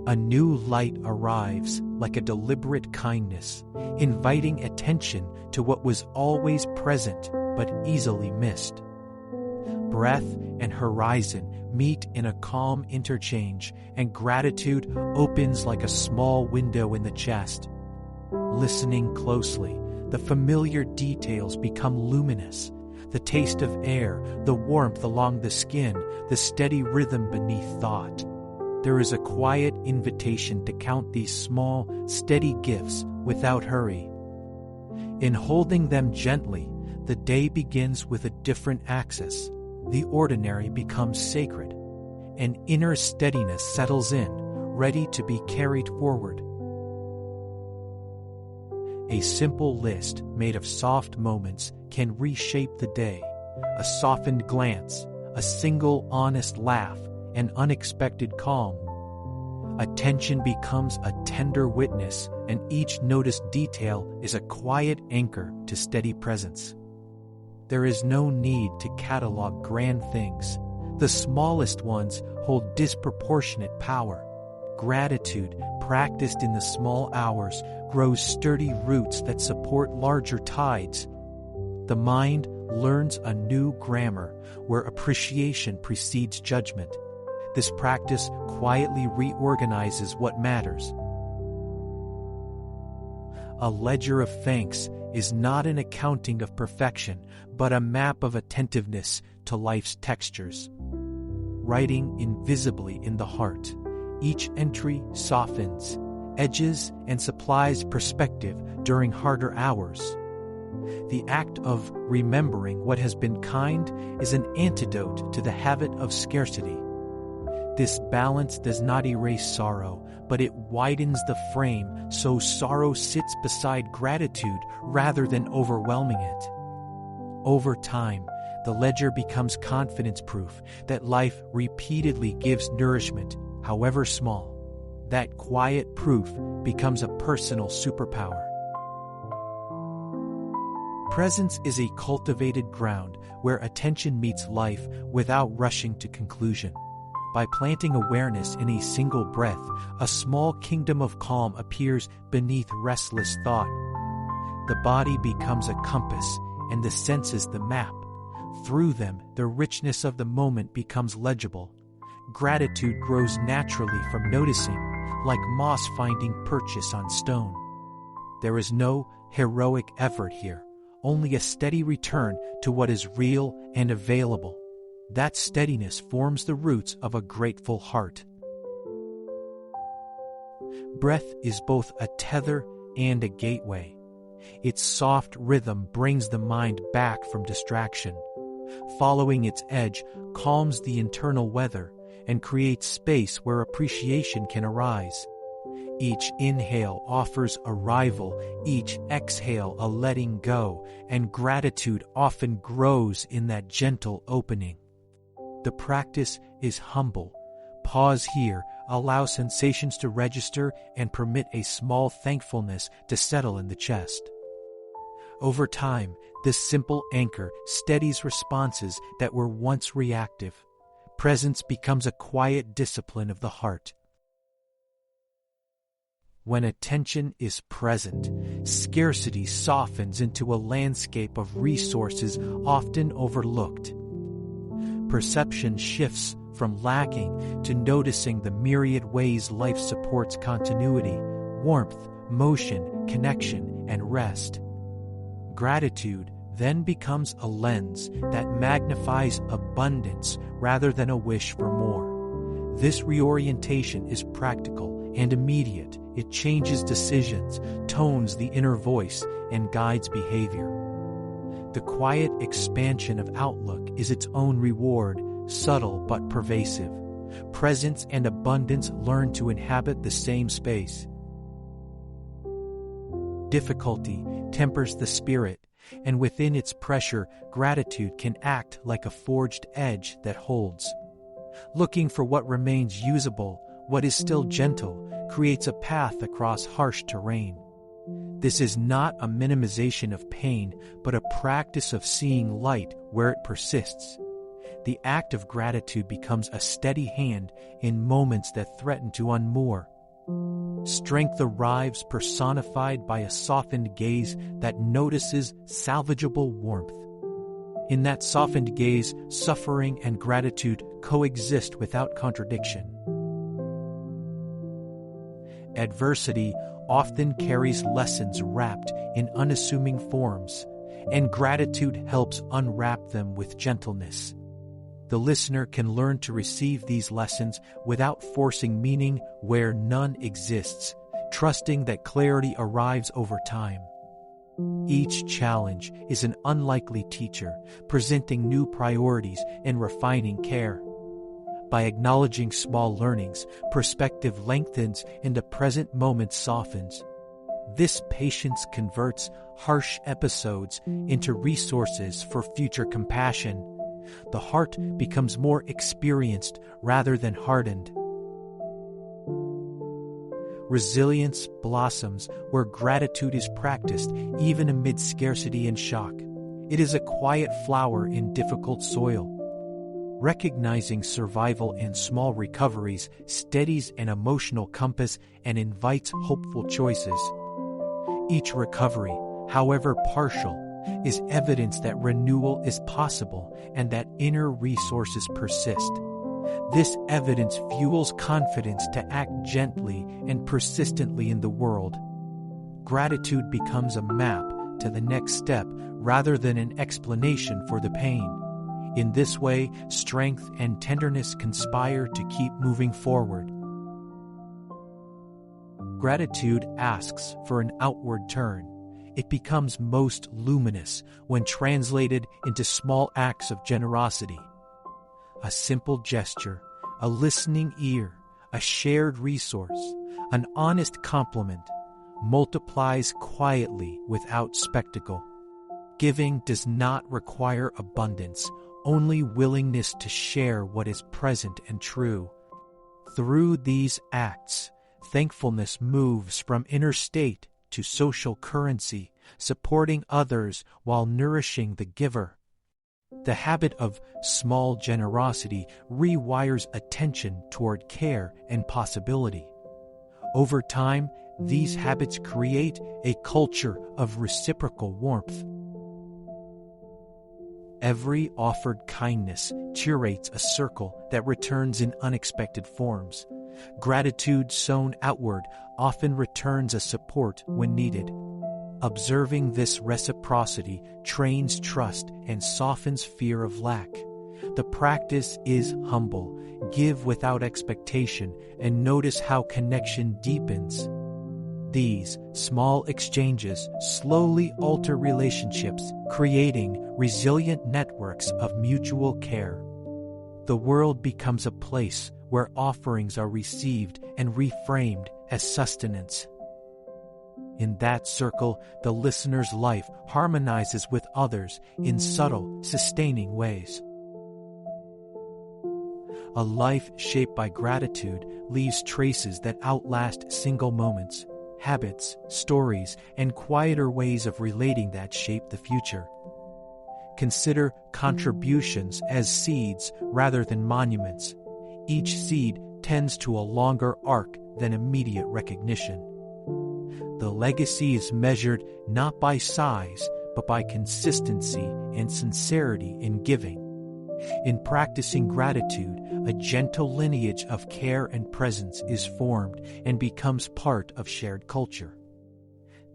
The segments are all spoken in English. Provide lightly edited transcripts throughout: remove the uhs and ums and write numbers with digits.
A new light arrives like a deliberate kindness, inviting attention to what was always present but easily missed. Breath and horizon meet in a calm interchange, and gratitude opens like a small window in the chest. Listening closely, the familiar details become luminous. The taste of air, the warmth along the skin, the steady rhythm beneath thought. There is a quiet invitation to count these small, steady gifts without hurry. In holding them gently, the day begins with a different axis. The ordinary becomes sacred. An inner steadiness settles in, ready to be carried forward. A simple list made of soft moments can reshape the day. A softened glance, a single honest laugh, an unexpected calm. Attention becomes a tender witness, and each noticed detail is a quiet anchor to steady presence. There is no need to catalog grand things. The smallest ones hold disproportionate power. Gratitude, practiced in the small hours, grows sturdy roots that support larger tides. The mind learns a new grammar where appreciation precedes judgment. This practice quietly reorganizes what matters. A ledger of thanks is not an accounting of perfection, but a map of attentiveness to life's textures. Writing invisibly in the heart, each entry softens, edges, and supplies perspective during harder hours. The act of remembering what has been kind is an antidote to the habit of scarcity. This balance does not erase sorrow, but it widens the frame so sorrow sits beside gratitude rather than overwhelming it. Over time, the ledger becomes confidence-proof that life repeatedly gives nourishment, however small. That quiet proof becomes a personal superpower. Presence is a cultivated ground where attention meets life without rushing to conclusion. By planting awareness in a single breath, a small kingdom of calm appears beneath restless thought. The body becomes a compass, and the senses the map. Through them, the richness of the moment becomes legible. Gratitude grows naturally from noticing, like moss finding purchase on stone. There is no heroic effort here, only a steady return to what is real and available. That steadiness forms the roots of a grateful heart. Breath is both a tether and a gateway. Its soft rhythm brings the mind back from distraction. Following its edge calms the internal weather and creates space where appreciation can arise. Each inhale offers arrival, each exhale a letting go, and gratitude often grows in that gentle opening. The practice is humble. Pause here, allow sensations to register, and permit a small thankfulness to settle in the chest. Over time, this simple anchor steadies responses that were once reactive. Presence becomes a quiet discipline of the heart. When attention is present, scarcity softens into a landscape of resources often overlooked. Perception shifts from lacking to noticing the myriad ways life supports continuity, warmth, motion, connection, and rest. Gratitude then becomes a lens that magnifies abundance rather than a wish for more. This reorientation is practical and immediate. It changes decisions, tones the inner voice, and guides behavior. The quiet expansion of outlook is its own reward, subtle but pervasive. Presence and abundance learn to inhabit the same space. Difficulty tempers the spirit, and within its pressure, gratitude can act like a forged edge that holds. Looking for what remains usable, what is still gentle, creates a path across harsh terrain. This is not a minimization of pain, but a practice of seeing light where it persists. the act of gratitude becomes a steady hand in moments that threaten to unmoor. Strength arrives personified by a softened gaze that notices salvageable warmth. In that softened gaze, suffering and gratitude coexist without contradiction. Adversity often carries lessons wrapped in unassuming forms, and gratitude helps unwrap them with gentleness. The listener can learn to receive these lessons without forcing meaning where none exists, trusting that clarity arrives over time. Each challenge is an unlikely teacher, presenting new priorities and refining care. By acknowledging small learnings, perspective lengthens and the present moment softens. This patience converts harsh episodes into resources for future compassion. The heart becomes more experienced rather than hardened. Resilience blossoms where gratitude is practiced, even amid scarcity and shock. It is a quiet flower in difficult soil. Recognizing survival and small recoveries steadies an emotional compass and invites hopeful choices. Each recovery, however partial, is evidence that renewal is possible and that inner resources persist. This evidence fuels confidence to act gently and persistently in the world. Gratitude becomes a map to the next step rather than an explanation for the pain. In this way, strength and tenderness conspire to keep moving forward. Gratitude asks for an outward turn. It becomes most luminous when translated into small acts of generosity. A simple gesture, a listening ear, a shared resource, an honest compliment multiplies quietly without spectacle. Giving does not require abundance, only willingness to share what is present and true. Through these acts, thankfulness moves from inner state to social currency, supporting others while nourishing the giver. The habit of small generosity rewires attention toward care and possibility. Over time, these habits create a culture of reciprocal warmth. Every offered kindness curates a circle that returns in unexpected forms. Gratitude sown outward often returns a support when needed. Observing this reciprocity trains trust and softens fear of lack. The practice is humble. Give without expectation and notice how connection deepens. These small exchanges slowly alter relationships, creating resilient networks of mutual care. The world becomes a place where offerings are received and reframed as sustenance. In that circle, the listener's life harmonizes with others in subtle, sustaining ways. A life shaped by gratitude leaves traces that outlast single moments, habits, stories, and quieter ways of relating that shape the future. Consider contributions as seeds rather than monuments. Each seed tends to a longer arc than immediate recognition. The legacy is measured not by size, but by consistency and sincerity in giving. In practicing gratitude, a gentle lineage of care and presence is formed and becomes part of shared culture.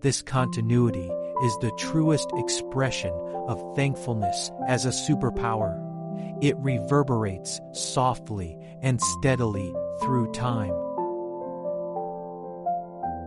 This continuity is the truest expression of thankfulness as a superpower. It reverberates softly and steadily through time,